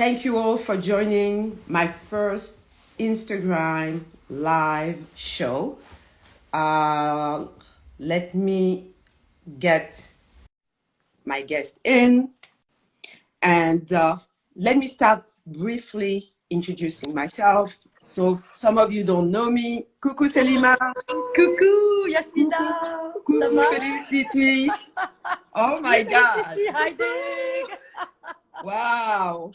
Thank you all for joining my first Instagram live show. Uh, Let me get my guest in and let me start briefly introducing myself. So some of you don't know me. Coucou Selima. Coucou Yasmina. Coucou Felicity. Oh my God. Hiding. Wow.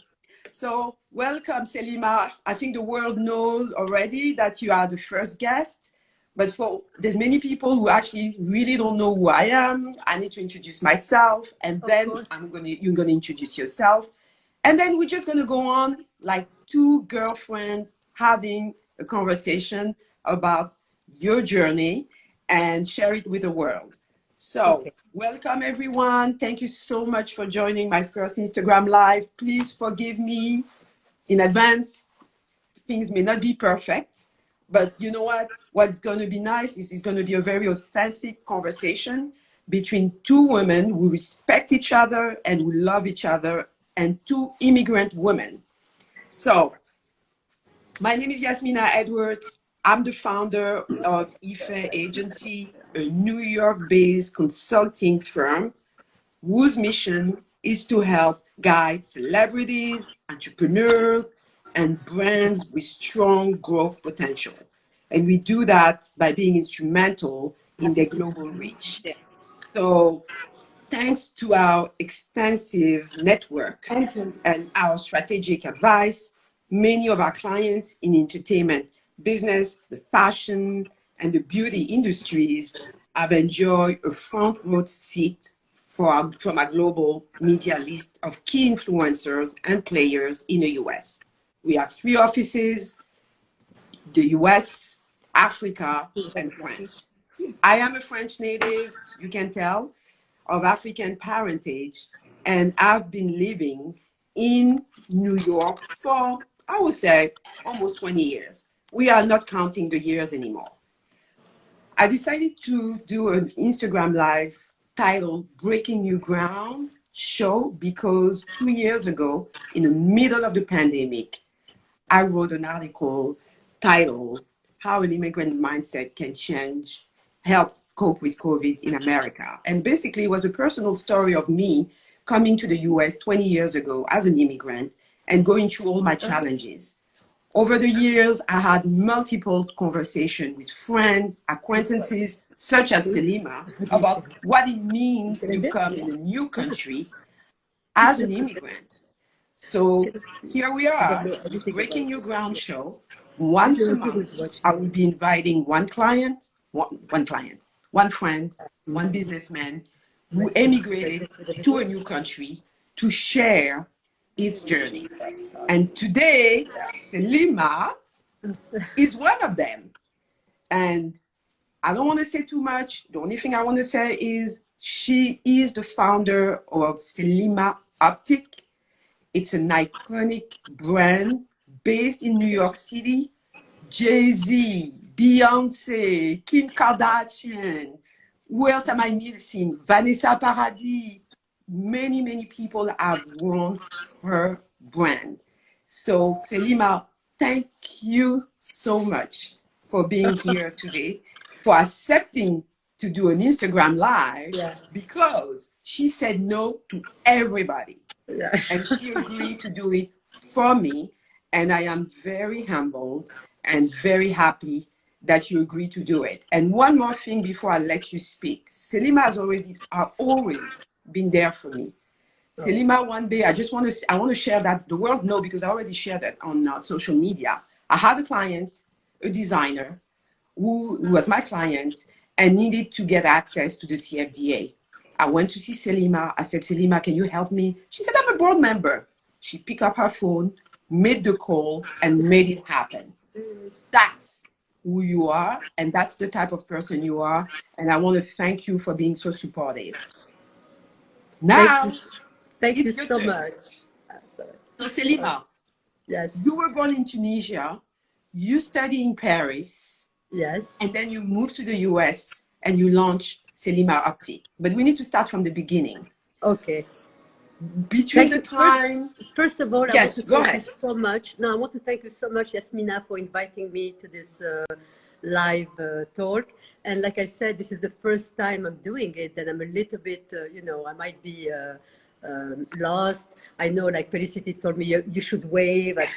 So welcome, Selima. I think the world knows already that you are the first guest, but there's many people who actually really don't know who I am. I need to introduce myself, and then you're gonna introduce yourself, and then we're just gonna go on like two girlfriends having a conversation about your journey and share it with the world. So, welcome everyone. Thank you so much for joining my first Instagram live. Please forgive me in advance. Things may not be perfect, but you know what? What's going to be nice is it's going to be a very authentic conversation between two women who respect each other and who love each other, and two immigrant women. So, my name is Yasmina Edwards. I'm the founder of Ife Agency, a New York-based consulting firm whose mission is to help guide celebrities, entrepreneurs, and brands with strong growth potential. And we do that by being instrumental in their global reach. So thanks to our extensive network and our strategic advice, many of our clients in entertainment business, the fashion, and the beauty industries have enjoyed a front row seat from our global media list of key influencers and players in the US. We have 3 offices, the US, Africa, and France. I am a French native, you can tell, of African parentage, and I've been living in New York for, I would say, almost 20 years. We are not counting the years anymore. I decided to do an Instagram live titled Breaking New Ground show because 2 years ago, in the middle of the pandemic, I wrote an article titled How an Immigrant Mindset Can Help Cope with COVID in America. And basically it was a personal story of me coming to the US 20 years ago as an immigrant and going through all my challenges. Over the years, I had multiple conversations with friends, acquaintances, such as Selima, about what it means to come in a new country as an immigrant. So here we are, this Breaking New Ground show. Once a month, I will be inviting one friend, one businessman who emigrated to a new country to share its journey. And today, Selima is one of them. And I don't want to say too much. The only thing I want to say is she is the founder of Selima Optic. It's an iconic brand based in New York City. Jay-Z, Beyoncé, Kim Kardashian, who else am I missing? Vanessa Paradis. Many, many people have worn her brand. So Selima, thank you so much for being here today, for accepting to do an Instagram live, because she said no to everybody. And she agreed to do it for me. And I am very humbled and very happy that you agreed to do it. And one more thing before I let you speak. Selima has always been there for me. Selima, one day, I want to share that the world know, because I already shared that on social media. I had a client, a designer, who was my client and needed to get access to the CFDA. I went to see Selima. I said, Selima, can you help me? She said, I'm a board member. She picked up her phone, made the call, and made it happen. That's who you are, and that's the type of person you are. And I want to thank you for being so supportive. Now, thank you so much. So Selima, you were born in Tunisia, you studied in Paris, and then you moved to the US and you launched Selima Optic. But we need to start from the beginning. Okay. between Thank the you. time. First of all, I want to Yes, go thank you ahead. so much. No, I want to thank you so much, Yasmina, for inviting me to this live talk. And like I said, this is the first time I'm doing it, and I'm a little bit, I might be lost. I know, like Felicity told me, you should wave at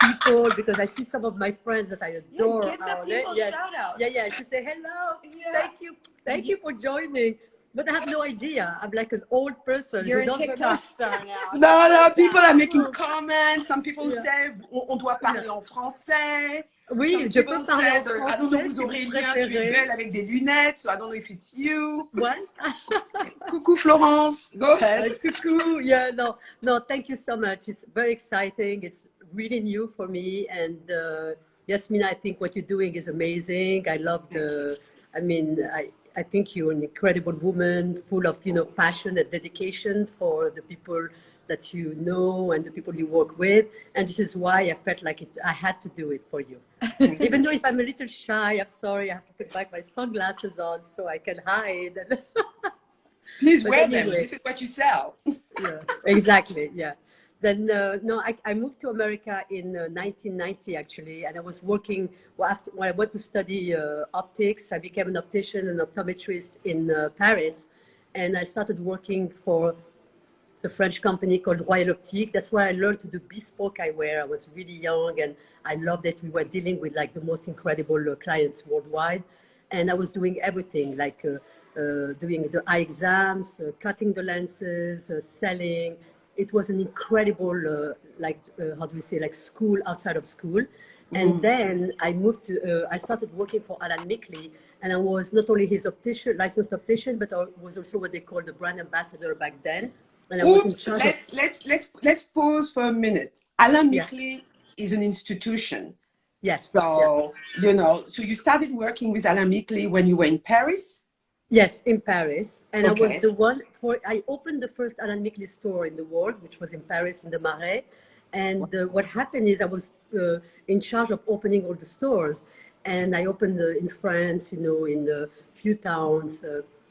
people, because I see some of my friends that I Yeah, adore give the out there. people Yes. shout outs. Yeah, I should say hello. Yeah. Thank you for joining. But I have no idea. I'm like an old person You're who a doesn't know. TikTok star now. No, people are making comments. Some people Yeah. say on doit parler Yeah. en français. Oui, Some je peux people parler en said, I don't know français who's si vous Aurélien, tu es préférez. belle avec des lunettes, so I don't know if it's you. What? Coucou Florence, go ahead. Cuckoo. Yeah, no, thank you so much. It's very exciting. It's really new for me. And Yasmina, I think what you're doing is amazing. I love I think you're an incredible woman, full of, passion and dedication for the people that you know and the people you work with. And this is why I felt like I had to do it for you. Even though if I'm a little shy, I'm sorry, I have to put back my sunglasses on so I can hide. Please But wear them. anyway, This is what you sell. yeah, exactly. Yeah. Then no, I moved to America in 1990 actually, and I was working. Well, after when I went to study optics, I became an optician and optometrist in Paris, and I started working for a French company called Royal Optique. That's where I learned to do bespoke eyewear. I was really young, and I loved it. We were dealing with like the most incredible clients worldwide, and I was doing everything like doing the eye exams, cutting the lenses, selling. It was an incredible, how do we say, like school outside of school. And then I moved to, I started working for Alan Mickley, and I was not only his optician, licensed optician, but I was also what they called the brand ambassador back then. And I was in Oops, charge of, let's pause for a minute. Alan yeah, Mickley is an institution. yes, yeah. So, so you started working with Alain Mickley when you were in Paris? Yes, in Paris. And I was Okay. the one I opened the first Alan Mickley store in the world, which was in Paris in the Marais. And what happened is I was in charge of opening all the stores. And I opened in France, in a few towns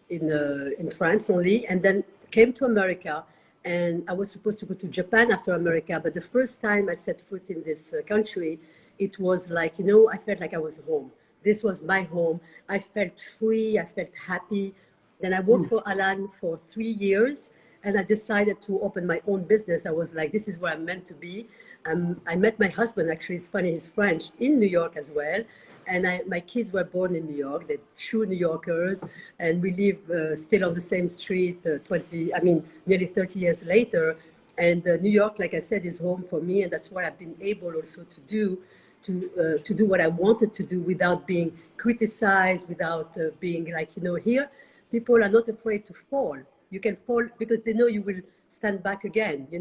in France only, and then came to America. And I was supposed to go to Japan after America. But the first time I set foot in this country, it was like, I felt like I was home. This was my home. I felt free. I felt happy. Then I worked for Alan for 3 years, and I decided to open my own business. I was like, this is where I'm meant to be. I met my husband, actually, it's funny, he's French, in New York as well. And my kids were born in New York. They're true New Yorkers. And we live still on the same street nearly 30 years later. And New York, like I said, is home for me. And that's what I've been able also to do to do what I wanted to do without being criticized, without being like, here, people are not afraid to fall. You can fall because they know you will stand back again, you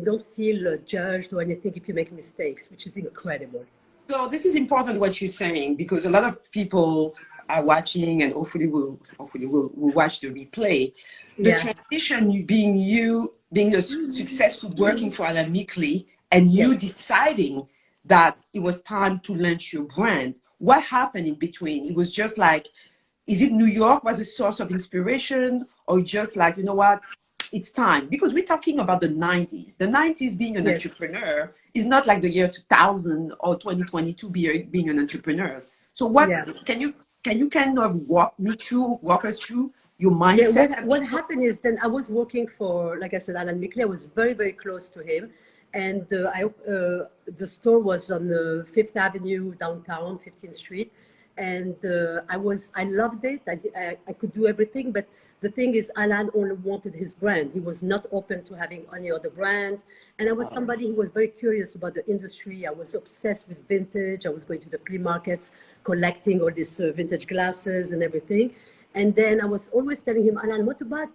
don't feel judged or anything if you make mistakes, which is incredible. So this is important what you're saying, because a lot of people are watching and hopefully will watch the replay. The transition, you being a successful working for Alain Mickley and you deciding that it was time to launch your brand. What happened in between? It was just like, is it New York was a source of inspiration, or just like, you know what, it's time? Because we're talking about the 90s. The 90s, being an entrepreneur is not like the year 2000 or 2022 being an entrepreneur. So what can you kind of walk us through your mindset? Yeah, what happened is then I was working for, like I said, Alan Mickley. I was very, very close to him. And the store was on Fifth Avenue, downtown, 15th Street. And I loved it. I could do everything. But the thing is, Alan only wanted his brand. He was not open to having any other brands. And I was somebody who was very curious about the industry. I was obsessed with vintage. I was going to the flea markets, collecting all these vintage glasses and everything. And then I was always telling him, Alan, what about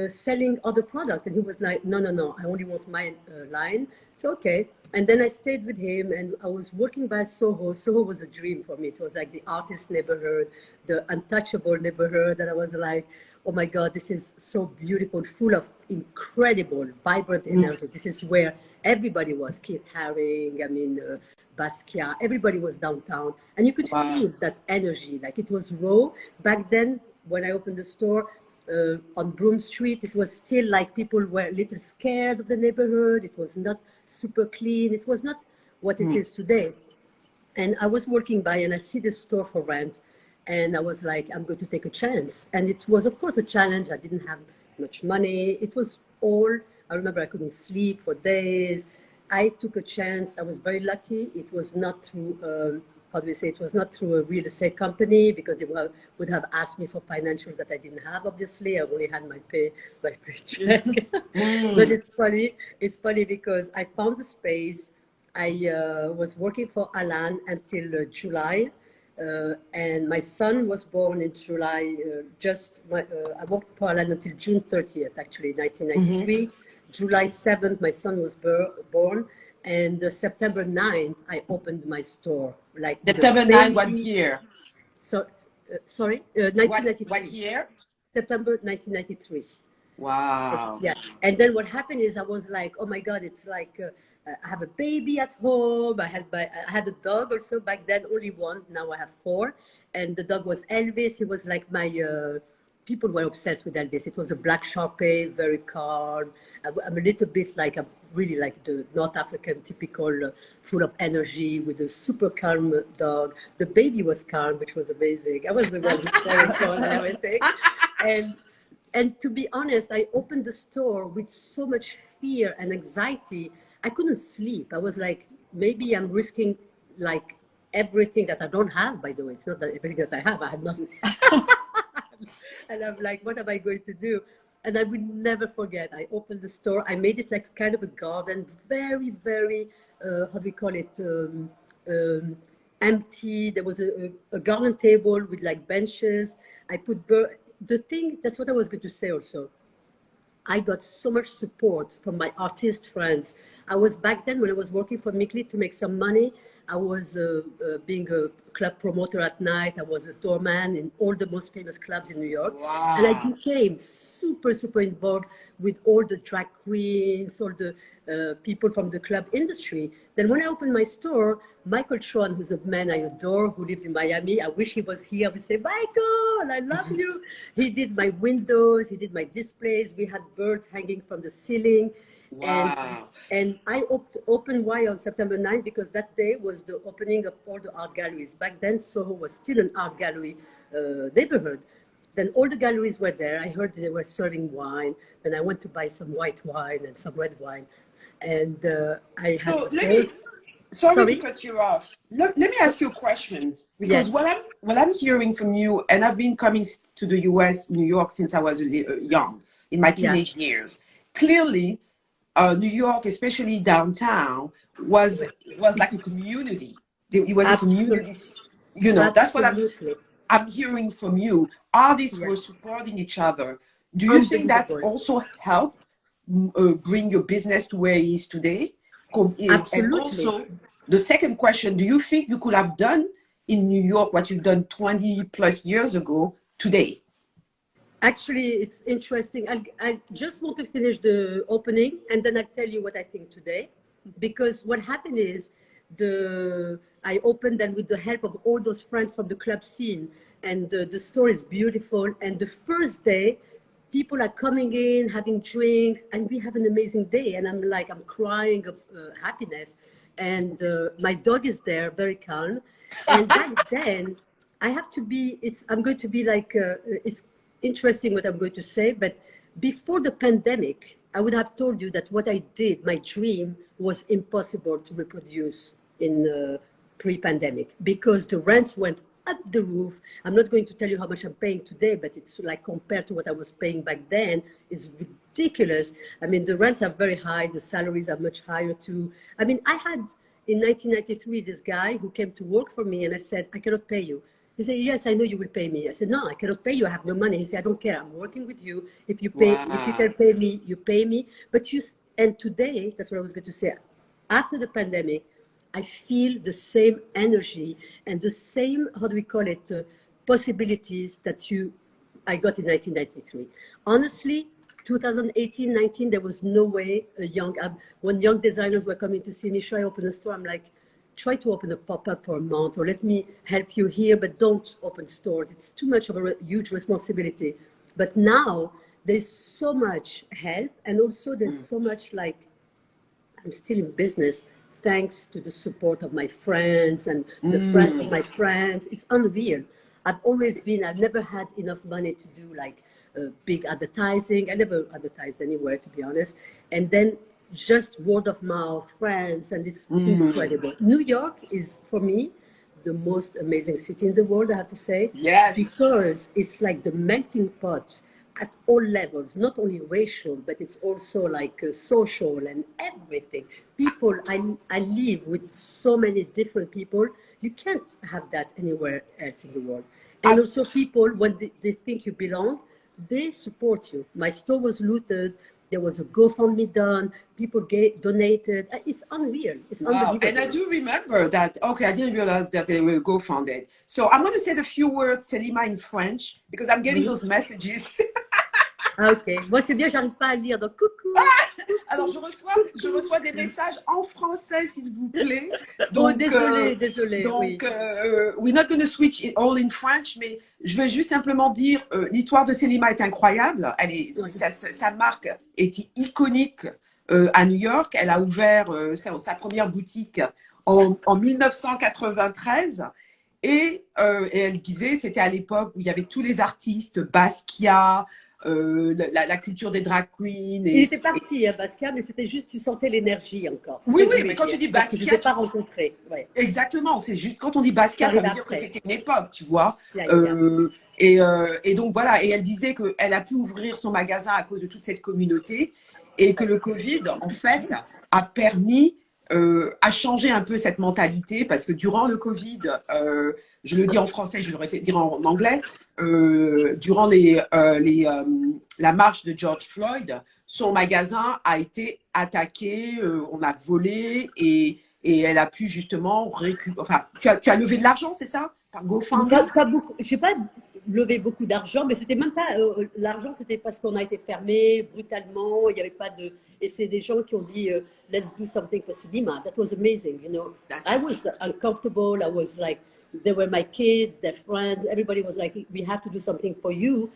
selling other product? And he was like, no, I only want my line. So, okay. And then I stayed with him, and I was working by Soho. Soho was a dream for me. It was like the artist neighborhood, the untouchable neighborhood. And I was like, oh my God, this is so beautiful, full of incredible, vibrant energy. This is where everybody was. Keith Haring, Basquiat, everybody was downtown. And you could feel that energy. Like, it was raw. Back then, when I opened the store, on Broome Street. It was still like people were a little scared of the neighborhood. It was not super clean. It was not what it is today. And I was walking by and I see this store for rent. And I was like, I'm going to take a chance. And it was, of course, a challenge. I didn't have much money. It was all, I remember I couldn't sleep for days. I took a chance. I was very lucky. It was not through, how do we say, it was not through a real estate company, because they would have asked me for financials that I didn't have, obviously. I only had my paycheck. But it's funny because I found the space. I was working for Alan until July. And my son was born in July, I worked for Alan until June 30th, actually, 1993. July 7th, my son was born. And September 9th, I opened my store. Like September 9, what year? So, sorry, 1993. What year? September 1993. Wow. Yeah. And then what happened is I was like, oh my God, it's like I have a baby at home. I had a dog also back then, only one. Now I have four. And the dog was Elvis. He was like my, people were obsessed with Elvis. It was a black Sharpei, very calm. I'm a little bit like, I'm really like the North African typical, full of energy with a super calm dog. The baby was calm, which was amazing. I was the one who cared for and everything. And to be honest, I opened the store with so much fear and anxiety. I couldn't sleep. I was like, maybe I'm risking like everything that I don't have, by the way. It's not that everything that I have nothing. And I'm like, what am I going to do? And I will never forget, I opened the store. I made it like kind of a garden, very, very, how do we call it, empty. There was a garden table with like benches. I put the thing, that's what I was going to say also. I got so much support from my artist friends. I was back then when I was working for Mikli to make some money. I was being a club promoter at night. I was a doorman in all the most famous clubs in New York. Wow. And I became super, super involved with all the drag queens, all the people from the club industry. Then when I opened my store, Michael Schwan, who's a man I adore, who lives in Miami, I wish he was here. I would say, Michael, I love you. He did my windows, he did my displays. We had birds hanging from the ceiling. Wow. And I opened why on September 9th, because that day was the opening of all the art galleries. Back then, Soho was still an art gallery neighborhood. Then all the galleries were there. I heard they were serving wine. Then I went to buy some white wine and some red wine. And I had... So sorry to cut you off. Let me ask you questions. Because what I'm hearing from you, and I've been coming to the US, New York, since I was young, in my teenage years. Clearly, New York, especially downtown, was like a community. It was a community, you know. That's what I'm hearing from you. Artists were supporting each other. Do you think that also helped bring your business to where it is today? Absolutely. And also, the second question, do you think you could have done in New York what you've done 20 plus years ago today? Actually, it's interesting. I just want to finish the opening and then I'll tell you what I think today. Because what happened is I opened and with the help of all those friends from the club scene, and the store is beautiful. And the first day, people are coming in, having drinks, and we have an amazing day. And I'm crying of happiness. And my dog is there, very calm. And back then, I'm going to be like, it's interesting what I'm going to say, but before the pandemic, I would have told you that what I did, my dream, was impossible to reproduce in pre-pandemic, because the rents went up the roof. I'm not going to tell you how much I'm paying today, but it's like compared to what I was paying back then is ridiculous. I mean, the rents are very high. The salaries are much higher too. I mean, I had in 1993, this guy who came to work for me, and I said, I cannot pay you. He said, yes, I know you will pay me. I said, no, I cannot pay you. I have no money. He said, I don't care. I'm working with you. If you pay, if you can pay me, you pay me. But and today, that's what I was going to say. After the pandemic, I feel the same energy and the same, how do we call it, possibilities that I got in 1993. Honestly, 2018, 19, there was no way when young designers were coming to see me, should I open a store? I'm like, try to open a pop-up for a month, or let me help you here, but don't open stores. It's too much of a huge responsibility. But now there's so much help, and also there's so much like, I'm still in business thanks to the support of my friends and the friends of my friends. It's unreal. I've never had enough money to do like big advertising. I never advertised anywhere, to be honest. And then just word of mouth, friends, and it's incredible. New York is, for me, the most amazing city in the world, I have to say, Yes. because it's like the melting pot at all levels, not only racial, but it's also like social and everything. People, I live with so many different people. You can't have that anywhere else in the world. And also people, when they think you belong, they support you. My store was looted. There was a GoFundMe done. People donated. It's unreal. It's Wow. And I unbelievable. do remember that. Okay, I didn't realize that they were GoFunded. So I'm going to say a few words, Selima, in French, because I'm getting Oui. those messages. Ah, ok. Moi, c'est bien, j'arrive pas à lire. Donc, coucou. Alors, je reçois des messages en français, s'il vous plaît. Oh, Donc, désolé, oui. we're not going to switch it all in French, mais je vais juste simplement dire, l'histoire de Selima est incroyable. Sa marque est iconique à New York. Elle a ouvert sa première boutique en 1993. Et elle disait, c'était à l'époque où il y avait tous les artistes, Basquiat, la culture des drag queens. Il était parti, hein, Basquiat, mais c'était juste, tu sentais l'énergie encore. Oui, oui, mais quand tu dis parce que je ne Basquiat, t'ai pas rencontré. Ouais. exactement, c'est juste quand on dit Basquiat, ça veut dire que c'était une époque, tu vois. Et donc voilà, et elle disait qu'elle a pu ouvrir son magasin à cause de toute cette communauté et que le Covid, en fait, a permis à changer un peu cette mentalité parce que durant le Covid, je le dis en français, je le dirai en anglais, durant la marche de George Floyd, son magasin a été attaqué, on a volé et elle a pu justement récupérer. Enfin, tu as levé de l'argent, c'est ça? Par GoFundMe? Je n'ai pas levé beaucoup d'argent, mais c'était même pas l'argent, c'était parce qu'on a été fermé brutalement. Il n'y avait pas de. Et c'est des gens qui ont dit let's do something for Selima. That was amazing, you know. I was uncomfortable. I was like, they were my kids, their friends. Everybody was like, we have to do something for you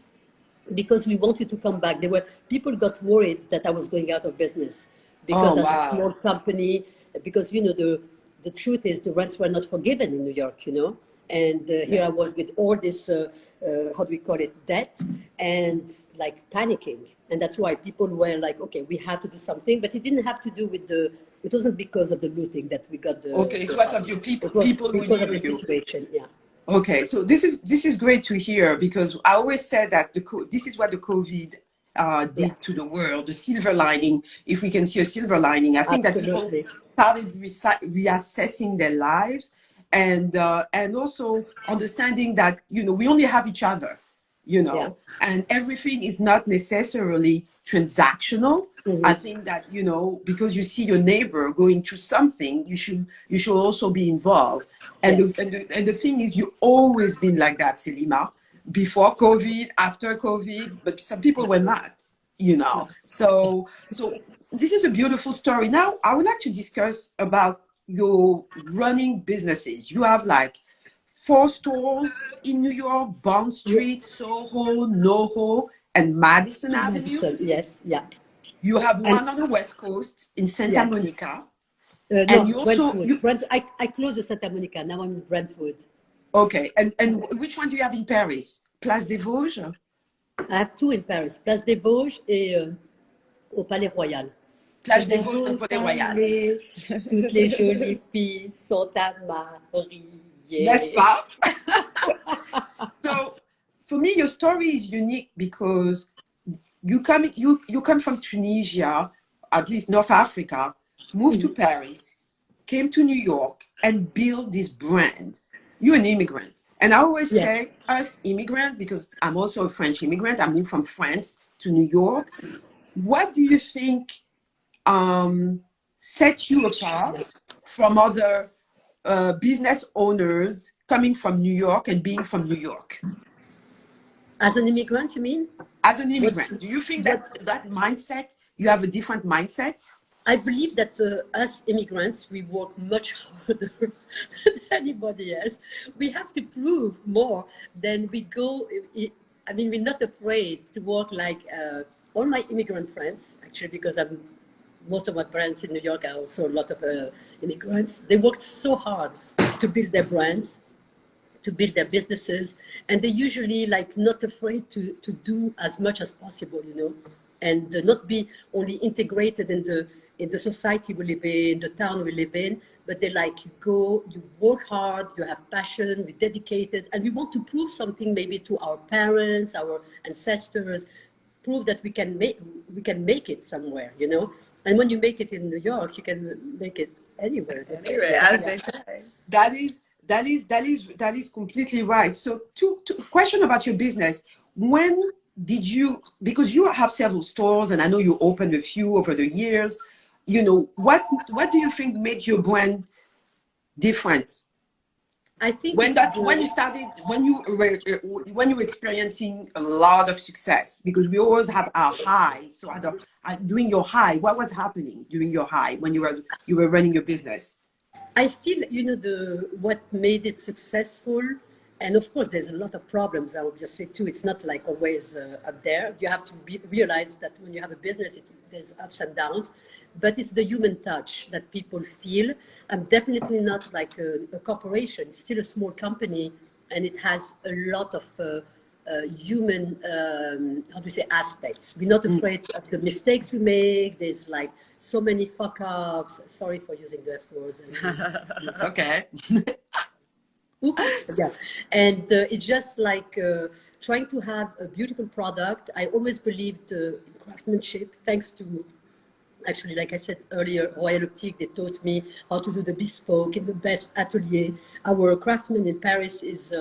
because we want you to come back. People got worried that I was going out of business because as a small company, because you know the truth is the rents were not forgiven in New York, you know. And here I was with all this, how do we call it, debt, and like panicking. And that's why people were like, okay, we have to do something. But it didn't have to do with it wasn't because of the looting that we got the. Okay, it's what of your people, people who because knew of the you. situation, yeah. Okay, so this is great to hear because I always said that this is what the COVID did to the world, the silver lining. If we can see a silver lining, I think Absolutely. that people started reassessing their lives and also understanding that we only have each other, and everything is not necessarily transactional. I think that because you see your neighbor going through something, you should also be involved. And the thing is, you've always been like that, Selima. Before COVID, after COVID, but some people were not, So this is a beautiful story. Now, I would like to discuss about your running businesses. You have like 4 stores in New York: Bond Street, Soho, NoHo, and Madison Avenue. Yes, yeah. You have one on the West Coast in Santa Monica. And you also I closed the Santa Monica. Now I'm in Brentwood. Okay, and which one do you have in Paris? Place des Vosges? I have 2 in Paris. Place des Vosges et au Palais Royal. Place des Vosges au Palais Royal. Toutes les jolies filles sont à marier. N'est-ce pas? So, for me, your story is unique because you come from Tunisia, at least North Africa, moved to Paris, came to New York, and built this brand. You're an immigrant. And I always say, us immigrant, because I'm also a French immigrant, I moved from France to New York. What do you think sets you apart from other business owners coming from New York and being from New York? As an immigrant, you mean? As an immigrant, do you think that mindset, you have a different mindset? I believe that us immigrants, we work much harder than anybody else. We have to prove more than we go. I mean, we're not afraid to work like all my immigrant friends, actually, because most of my friends in New York are also a lot of immigrants. They worked so hard to build their brands, to build their businesses, and they're usually like not afraid to do as much as possible, you know, and not be only integrated in the society we live in, the town we live in, but they like you go, you work hard, you have passion, we're dedicated, and we want to prove something maybe to our parents, our ancestors, prove that we can make it somewhere, you know. And when you make it in New York, you can make it anywhere. Anyway, as they say. That is completely right. So, two question about your business. When did you? Because you have several stores, and I know you opened a few over the years. You know, what do you think made your brand different? I think When you started, when you were experiencing a lot of success, because we always have our high. So during your high, what was happening during your high when you were running your business? I feel, you know, what made it successful, and of course there's a lot of problems, obviously, too. It's not like always up there. You have to realize that when you have a business, there's ups and downs, but it's the human touch that people feel. I'm definitely not like a corporation. It's still a small company, and it has a lot of human, how do we say, aspects. We're not afraid of the mistakes we make. There's like so many fuck ups. Sorry for using the F word. Okay. Yeah, and it's just like trying to have a beautiful product. I always believed in craftsmanship, thanks to, actually, like I said earlier, Royal Optique, they taught me how to do the bespoke in the best atelier. Our craftsman in Paris is,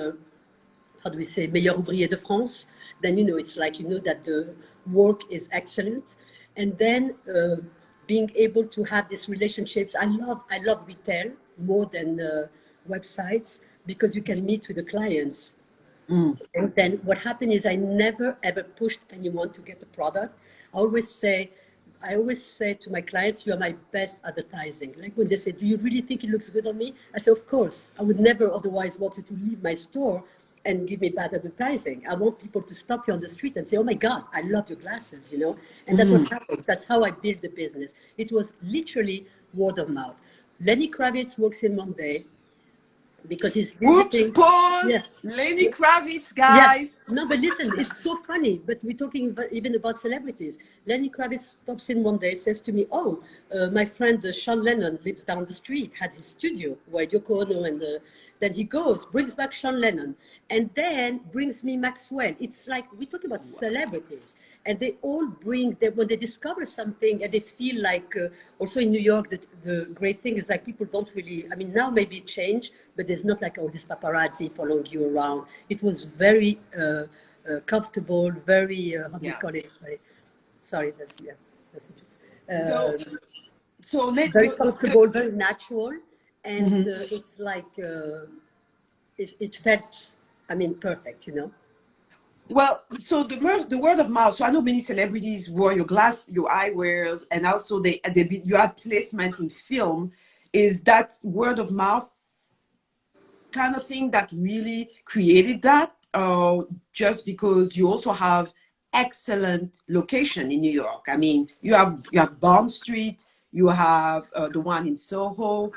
how do we say, meilleur ouvrier de France. Then, you know, it's like, you know, that the work is excellent. And then being able to have these relationships. I love retail more than websites, because you can meet with the clients. And then what happened is I never ever pushed anyone to get a product. I always say to my clients, you are my best advertising. Like when they say, do you really think it looks good on me? I say, of course. I would never otherwise want you to leave my store and give me bad advertising. I want people to stop you on the street and say, oh my God, I love your glasses, you know? And that's what happened. That's how I built the business. It was literally word of mouth. Lenny Kravitz works in Monday because he's visiting. Oops, pause. Yes. Lenny Kravitz, Yes. guys. No, but listen, it's so funny. But we're talking even about celebrities. Lenny Kravitz stops in one day, says to me, oh, my friend Sean Lennon lives down the street, had his studio where Yoko Ono and then he goes, brings back Sean Lennon, and then brings me Maxwell. It's like, we talk about celebrities, and they all bring, when they discover something and they feel like, also in New York, the great thing is like people don't really, I mean, now maybe it changed, but there's not like all this paparazzi following you around. It was very comfortable, very, how do you call it? Sorry, that's it. Very comfortable, very natural. And it's like, it felt, I mean, perfect, you know? Well, so the word of mouth. So I know many celebrities wore your eyewears, and also you had placements in film. Is that word of mouth kind of thing that really created that, just because you also have excellent location in New York? I mean, you have Bond Street, you have the one in Soho.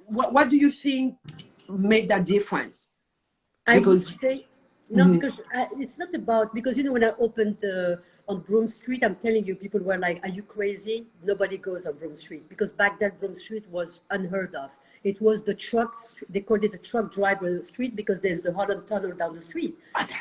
What do you think made that difference? I would say, no, because it's not about, because, you know, when I opened on Broome Street, I'm telling you, people were like, are you crazy? Nobody goes on Broome Street, because back then Broome Street was unheard of. It was the truck, they called it the truck driver street, because there's the Holland Tunnel down the street.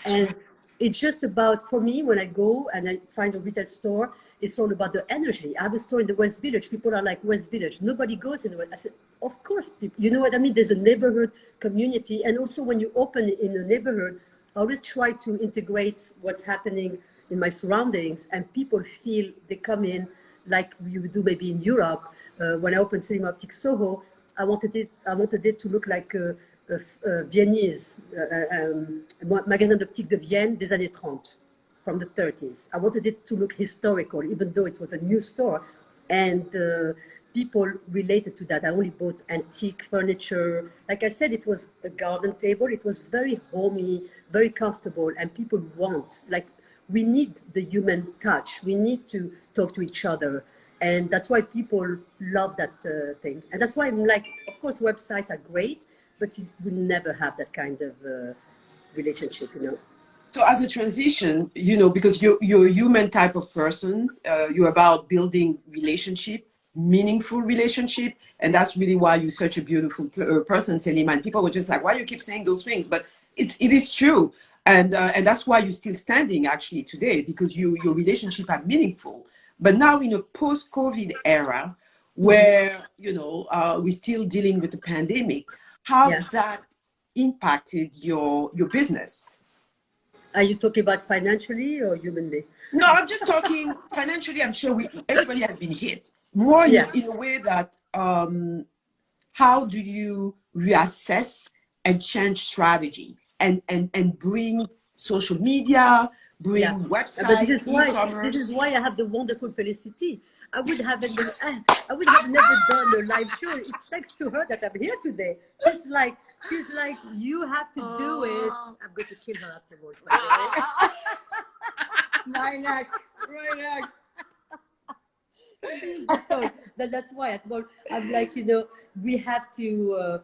And it's just about, for me, when I go and I find a retail store, it's all about the energy. I have a store in the West Village. People are like, West Village, nobody goes in the West. I said, of course, people, you know what I mean? There's a neighborhood community. And also when you open in a neighborhood, I always try to integrate what's happening in my surroundings, and people feel they come in like you would do maybe in Europe. When I opened Selima Optique Soho, I wanted it to look like Viennese, magasin d'optique de Vienne des années 30, from the 30s. I wanted it to look historical, even though it was a new store. And people related to that. I only bought antique furniture. Like I said, it was a garden table. It was very homey, very comfortable, and people want, like, we need the human touch. We need to talk to each other. And that's why people love that thing. And that's why I'm like, of course, websites are great, but you will never have that kind of relationship, you know. So as a transition, you know, because you're a human type of person, you're about building relationship, meaningful relationship, and that's really why you're such a beautiful person, Selima. And people were just like, why you keep saying those things? But it is true, and that's why you're still standing actually today, because your relationship are meaningful. But now in a post-COVID era, where you know we're still dealing with the pandemic, how Yeah. that impacted your business? Are you talking about financially or humanly? No, I'm just talking financially. I'm sure everybody has been hit more Yeah. in a way that how do you reassess and change strategy and bring social media, Yeah, bring but this website, is why e-commerce. I have the wonderful Felicity. I would have never done a live show. It's thanks to her that I'm here today. She's like, you have to do it. I'm going to kill her afterwards. By the way. My neck, my neck. That's why I'm like, you know, we have to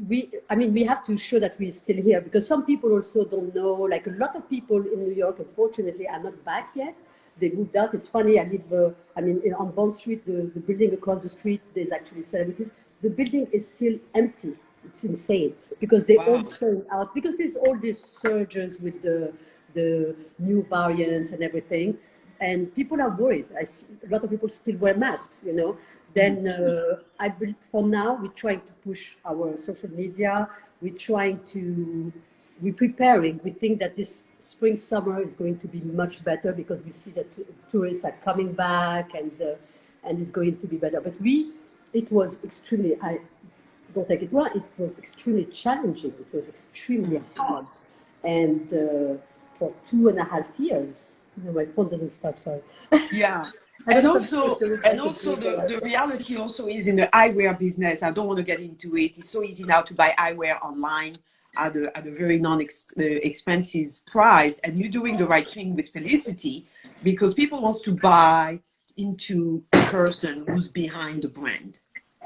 we have to show that we're still here, because some people also don't know. Like, a lot of people in New York, unfortunately, are not back yet. They moved out. It's funny. I live on Bond Street, the building across the street, there's actually celebrities. The building is still empty. It's insane, because they all Wow. staying out, because there's all these surges with the new variants and everything, and people are worried. I see a lot of people still wear masks, you know. Then for now, we're trying to push our social media. We're preparing. We think that this spring, summer is going to be much better, because we see that tourists are coming back, and it's going to be better. But it was extremely, I don't take it wrong, it was extremely challenging. It was extremely hard. And for 2.5 years, no, my phone doesn't stop, sorry. Yeah. I don't And know if also, I could do the reality also is in the eyewear business. I don't want to get into it. It's so easy now to buy eyewear online at a very expensive price. And you're doing the right thing with Felicity, because people want to buy into the person who's behind the brand.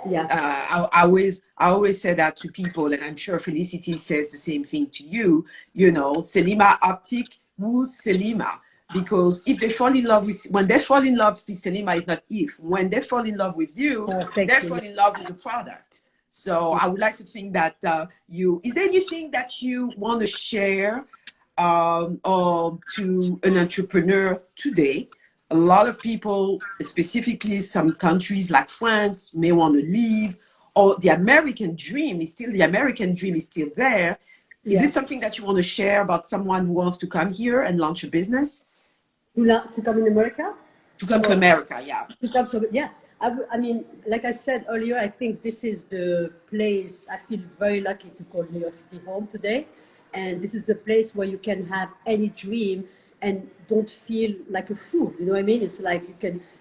Yeah. I always say that to people, and I'm sure Felicity says the same thing to you. You know, Selima Optic, who's Selima? Because if they fall in love when they fall in love with Selima, it's not if. When they fall in love with you, Thank they you. fall in love with the product. So I would like to think that is there anything that you want to share or to an entrepreneur today? A lot of people, specifically some countries like France, may want to leave, or the American dream is still there. Is Yeah. it something that you want to share about someone who wants to come here and launch a business? To come in America? To come to Or America, yeah. to come to, yeah. I mean, like I said earlier, I think this is the place. I feel very lucky to call New York City home today. And this is the place where you can have any dream and don't feel like a fool. You know what I mean? It's like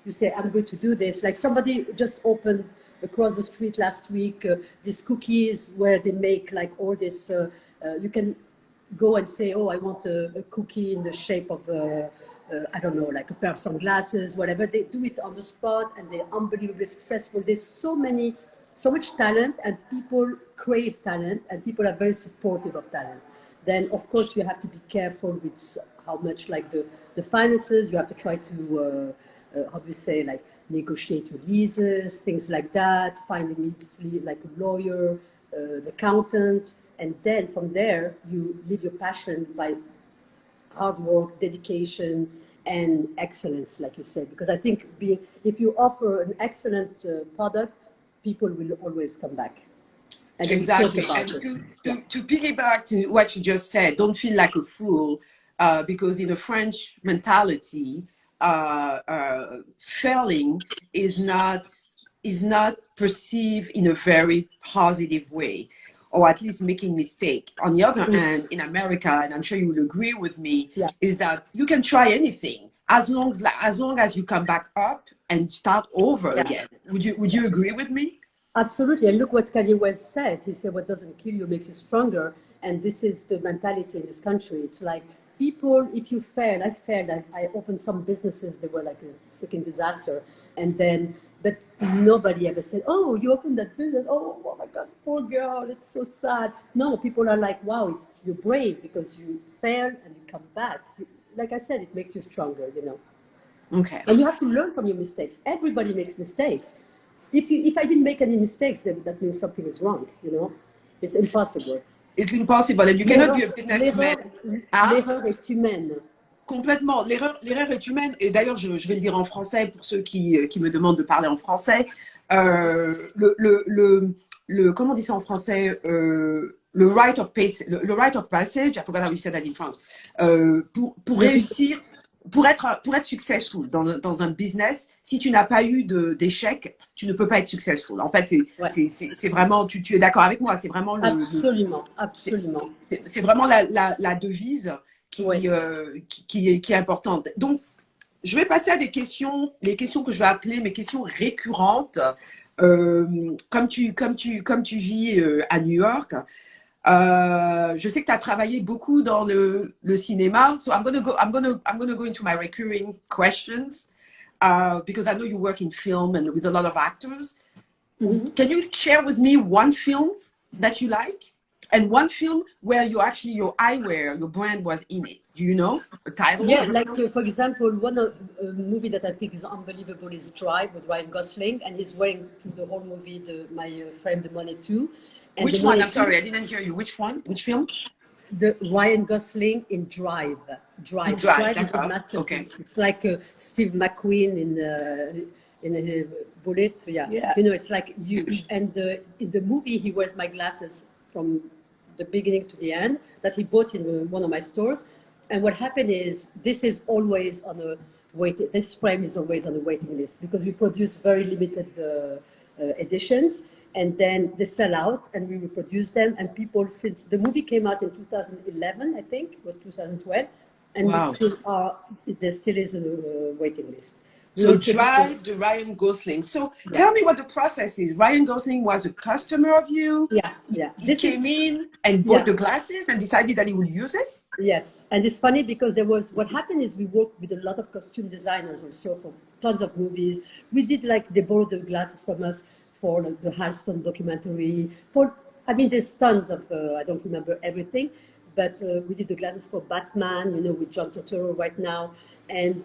you say, I'm going to do this. Like, somebody just opened across the street last week these cookies where they make like all this, you can go and say, oh, I want a cookie in the shape of I don't know, like a pair of sunglasses, whatever. They do it on the spot, and they're unbelievably successful. There's so much talent, and people crave talent, and people are very supportive of talent. Then, of course, you have to be careful with how much, like the finances. You have to try to, how do we say, like negotiate your leases, things like that. Find immediately like a lawyer, an accountant, and then from there you live your passion by hard work, dedication, and excellence, like you said. Because I think if you offer an excellent product, people will always come back. And then Exactly. talk And about it. to piggyback to what you just said, don't feel like a fool, because in a French mentality, failing is not perceived in a very positive way, or at least making mistake. On the other hand, in America, and I'm sure you will agree with me, Yeah. is that you can try anything. as long as you come back up and start over again. Would you agree with me? Absolutely. And look what Kanye West said. He said, what doesn't kill you make you stronger. And this is the mentality in this country. It's like people, if you failed, I failed. I opened some businesses that were like a freaking disaster. And then, but nobody ever said, oh, you opened that business. Oh my God, poor girl. It's so sad. No, people are like, wow, you're brave because you failed and you come back. Like I said, it makes you stronger, you know. Okay. And you have to learn from your mistakes. Everybody makes mistakes. If I didn't make any mistakes, then that means something is wrong, you know. It's impossible. It's impossible, and you cannot be a businessman. L'erreur est humaine. Complètement. L'erreur est humaine. Et d'ailleurs, je vais le dire en français pour ceux qui me demandent de parler en français. Comment on dit ça en français? Le rite of passage, I forgot how you said that in French. Pour réussir, pour être successful dans un business, si tu n'as pas eu d'échec, tu ne peux pas être successful. En fait, c'est vraiment, tu es d'accord avec moi, c'est vraiment absolument. C'est vraiment la devise qui est importante. Donc, je vais passer à les questions que je vais appeler mes questions récurrentes. Comme tu vis à New York, je sais que tu as travaillé beaucoup dans le cinéma, so I'm gonna go into my recurring questions because I know you work in film and with a lot of actors. Mm-hmm. Can you share with me one film that you like and one film where your eyewear, your brand was in it? Do you know a title? Yeah, like for example, one movie that I think is unbelievable is Drive with Ryan Gosling, and he's wearing through the whole movie my frame the money too. And which one? I'm sorry, I didn't hear you. Which one? Which film? The Ryan Gosling in Drive. Drive is a masterpiece. Okay. It's like Steve McQueen in a Bullet. Yeah. You know, it's like huge. And in the movie, he wears my glasses from the beginning to the end that he bought in one of my stores. And what happened is this is always on a waiting. This frame is always on a waiting list because we produce very limited editions. And then they sell out, and we reproduce them. And people, since the movie came out in 2011, I think, it was 2012, and wow. There still is a waiting list. So Drive the Ryan Gosling. So tell me what the process is. Ryan Gosling was a customer of you. Yeah. He came in and bought the glasses and decided that he would use it. Yes, and it's funny because what happened is we worked with a lot of costume designers also for tons of movies. We did they borrowed the glasses from us for the Halston documentary. There's tons of, I don't remember everything, but we did the glasses for Batman, you know, with John Turturro right now. And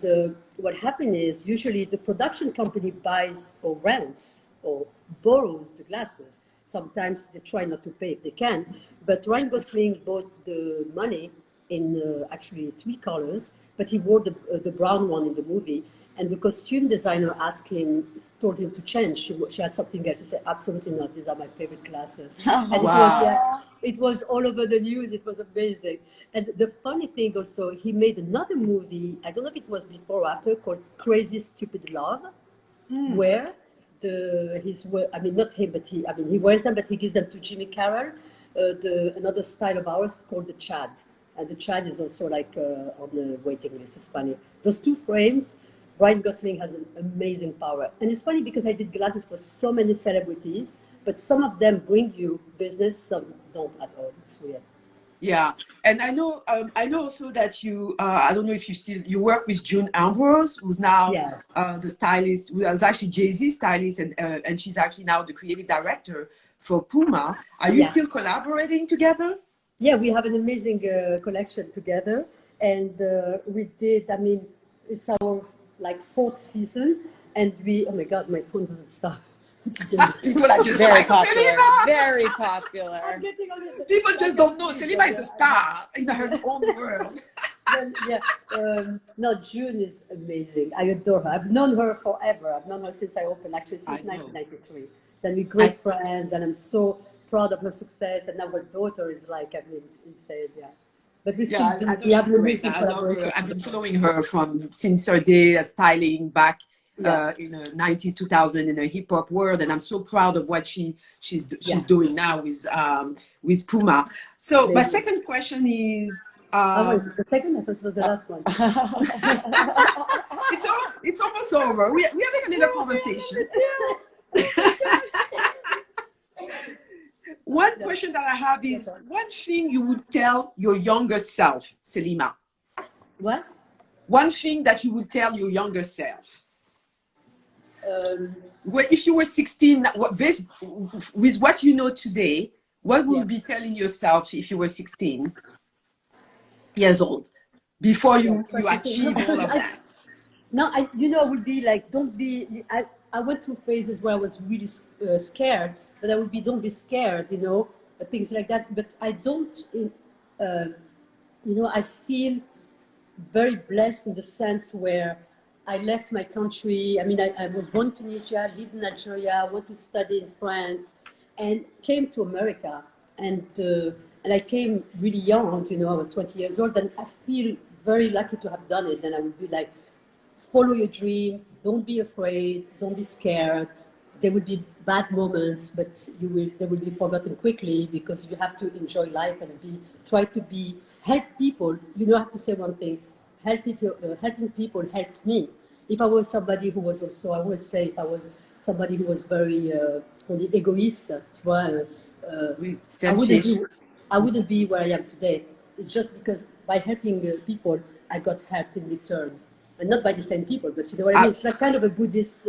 what happened is usually the production company buys or rents or borrows the glasses. Sometimes they try not to pay if they can. But Ryan Gosling bought the money in actually 3 colors, but he wore the brown one in the movie. And the costume designer told him to change. She had something else. He said, absolutely not. These are my favorite glasses. And it was all over the news. It was amazing. And the funny thing also, he made another movie, I don't know if it was before or after, called Crazy Stupid Love, where not him, but he wears them, but he gives them to Jimmy Carroll, another style of ours called the Chad. And the Chad is also on the waiting list. It's funny. Those 2 frames, Ryan Gosling has an amazing power. And it's funny because I did glasses for so many celebrities, but some of them bring you business, some don't at all. It's weird. Yeah, and I know also that you, I don't know if you work with June Ambrose, who's now the stylist, who was actually Jay-Z's stylist, and she's actually now the creative director for Puma. Are you still collaborating together? Yeah, we have an amazing collection together, and we did, it's our 4th season, and oh my God, my phone doesn't stop. People are just very popular. Selima! Very popular. People just don't know. Selima is a star in her own world. No, June is amazing. I adore her. I've known her forever. I've known her since I opened, actually since 1993. Then we're great friends, and I'm so proud of her success. And now her daughter is it's insane, But we still we have amazing collaboration. I've been following her since her day as styling back in the 90s, 2000 in the hip hop world, and I'm so proud of what she's doing now with Puma. So my second question is, Oh, is it the second? I thought it was the last one. It's almost over. We're having a little conversation. One question that I have is, one thing you would tell your younger self, Selima? What? One thing that you would tell your younger self? Well, if you were 16, with what you know today, what would you be telling yourself if you were 16 years old, before you achieve all of that? No, I would be like, don't be, I went through phases where I was really scared, but I would be, don't be scared, things like that. But I don't, I feel very blessed in the sense where I left my country. I mean, I was born in Tunisia, lived in Algeria, went to study in France, and came to America. And I came really young, I was 20 years old, and I feel very lucky to have done it. And I would be like, follow your dream, don't be afraid, don't be scared. There will be bad moments, but they will be forgotten quickly, because you have to enjoy life and try to help people. I have to say one thing, helping people helped me. If I was somebody who was also, I always say, if I was somebody who was very égoïste, tu vois, I wouldn't be where I am today. It's just because by helping people, I got helped in return. And not by the same people, but you know what I mean? It's like kind of a Buddhist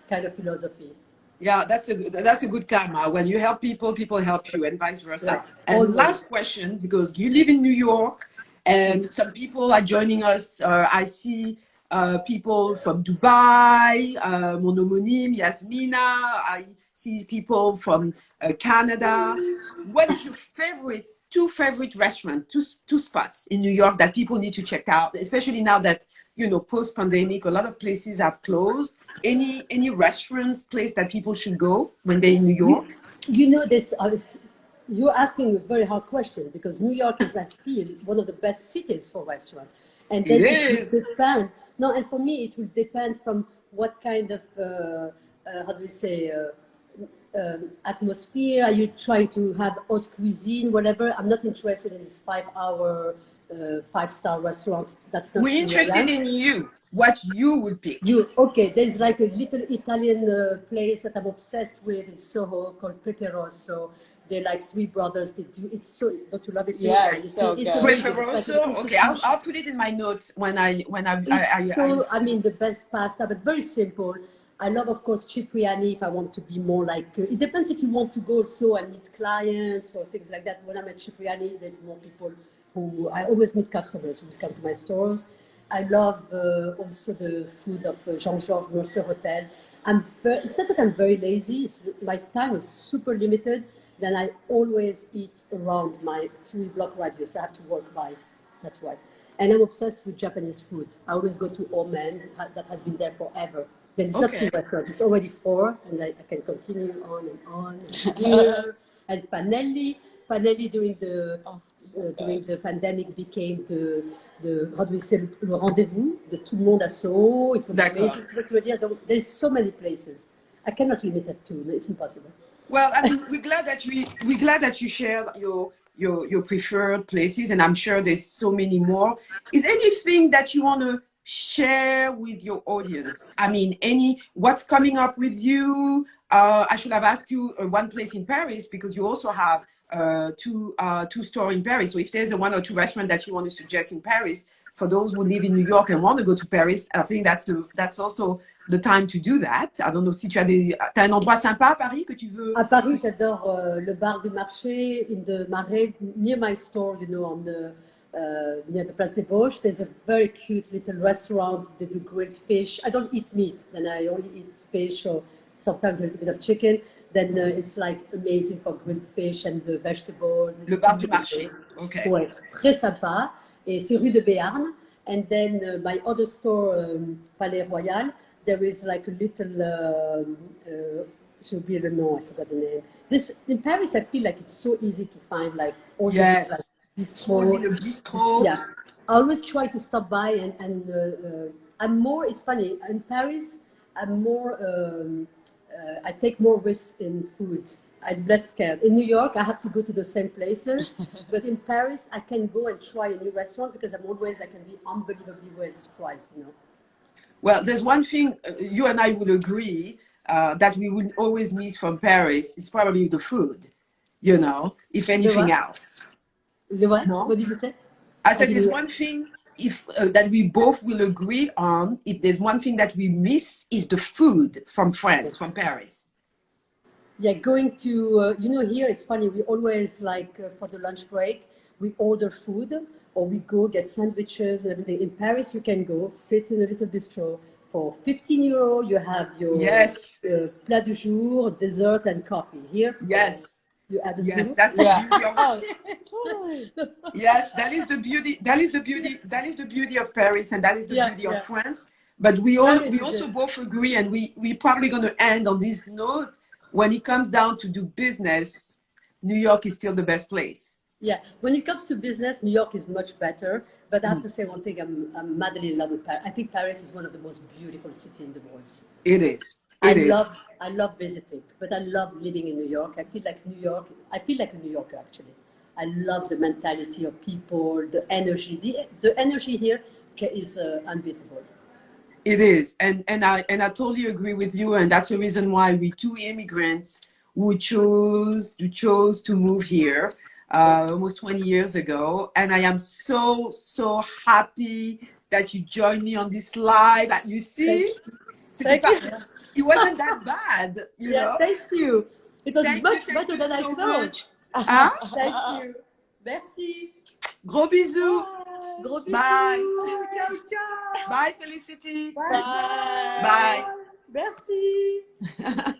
kind of philosophy. Yeah, that's a good karma. When you help people, people help you, and vice versa. Right. And Always. last question, because you live in New York, and some people are joining us. I see people from Dubai, mon homonyme, Yasmina. I see people from Canada. What is your two favorite restaurants, two spots in New York that people need to check out, especially now that, post-pandemic, a lot of places have closed? Any restaurants, place that people should go when they're in New York? This. You're asking a very hard question, because New York is, I feel, one of the best cities for restaurants. And then it will depend. No, and for me, it will depend from what kind of, how do we say, atmosphere. Are you trying to have haute cuisine, whatever? I'm not interested in this 5-hour, 5-star restaurants. That's not. We're interested in you. What you would pick? Okay? There's like a little Italian place that I'm obsessed with in Soho called Pepe Rosso. They're like three brothers. It's so. Don't you love it? Yeah, it's so good. Pepe Rosso. Okay, I'll put it in my notes when I. I mean, the best pasta, but very simple. I love, of course, Cipriani if I want to be more like, it depends if you want to go also and meet clients or things like that. When I'm at Cipriani, there's more people I always meet customers who come to my stores. I love also the food of Jean-Georges Mercer Hotel. It's not that I'm very lazy. My time is super limited. Then I always eat around my 3-block radius. I have to walk by. That's why. And I'm obsessed with Japanese food. I always go to Omen, that has been there forever. Then it's not 2 restaurants, it's already 4, and I can continue on and on. And Panelli during the pandemic became the how do we say, le rendezvous, the tout le monde à Soho. It was amazing. There's so many places. I cannot limit it to. It's impossible. Well, I mean, we're glad that you shared your preferred places, and I'm sure there's so many more. Is anything that you want to share with your audience? I mean, what's coming up with you? I should have asked you one place in Paris, because you also have two stores in Paris. So if there's 1 or 2 restaurants that you want to suggest in Paris for those who live in New York and want to go to Paris, I think that's also the time to do that. I don't know si tu as t'as un endroit sympa à Paris que tu veux. À Paris, j'adore le bar du marché in the Marais, near my store, on the near the Place des Vosges. There's a very cute little restaurant. They do grilled fish. I don't eat meat, then I only eat fish or sometimes a little bit of chicken. Then it's like amazing for grilled fish and the vegetables. Le bar du marché. Okay. Ouais, très sympa. Et c'est rue de Béarn. And then my other store, Palais Royal, there is like a little, j'ai oublié le nom, I forgot the name. In Paris, I feel like it's so easy to find like all these like bistro. Yeah, I always try to stop by and I'm more, it's funny, in Paris, I'm more, I take more risks in food. I'm less scared. In New York, I have to go to the same places, but in Paris, I can go and try a new restaurant because I can be unbelievably well surprised, you know. Well, there's one thing you and I would agree that we would always miss from Paris. It's probably the food, you know, if The anything what? else. The what? No? What did you say? I I said didn't there's hear. one thing if that we both will agree on. If there's one thing that we miss is the food from France, from Paris. Yeah, going to, you know, here it's funny, we always like for the lunch break, we order food or we go get sandwiches and everything. In Paris, you can go sit in a little bistro for 15 euro. You have your Yes, plat du jour, dessert, and coffee. Here, yes, you add a yes. zero. That's the Yeah. beauty of Oh, totally. yes. That is the beauty. That is the beauty. That is the beauty of Paris, and that is the Yeah, beauty of yeah. France. But Paris we is also it. both agree, and we probably going to end on this note. When it comes down to do business, New York is still the best place. Yeah, when it comes to business, New York is much better. But I have to say one thing, I'm madly in love with Paris. I think Paris is one of the most beautiful cities in the world. It is. I It is. love I love visiting, but I love living in New York. I feel like New York. I feel like a New Yorker actually. I love the mentality of people, the energy. The energy here is unbeatable. It is, and I totally agree with you, and that's the reason why we two immigrants who chose to move here almost 20 years ago, and I am so happy that you joined me on this live. You Thank see, you. c'était Thank pas, you. it wasn't that bad, you Yeah, know. thank you. It was Thank better you than I so thought. much. Hein? Thank you. Merci. Gros bisous. Bye. Gros bisous. Bye. Ciao, ciao. Bye, Felicity. Bye. Bye. Bye. Merci.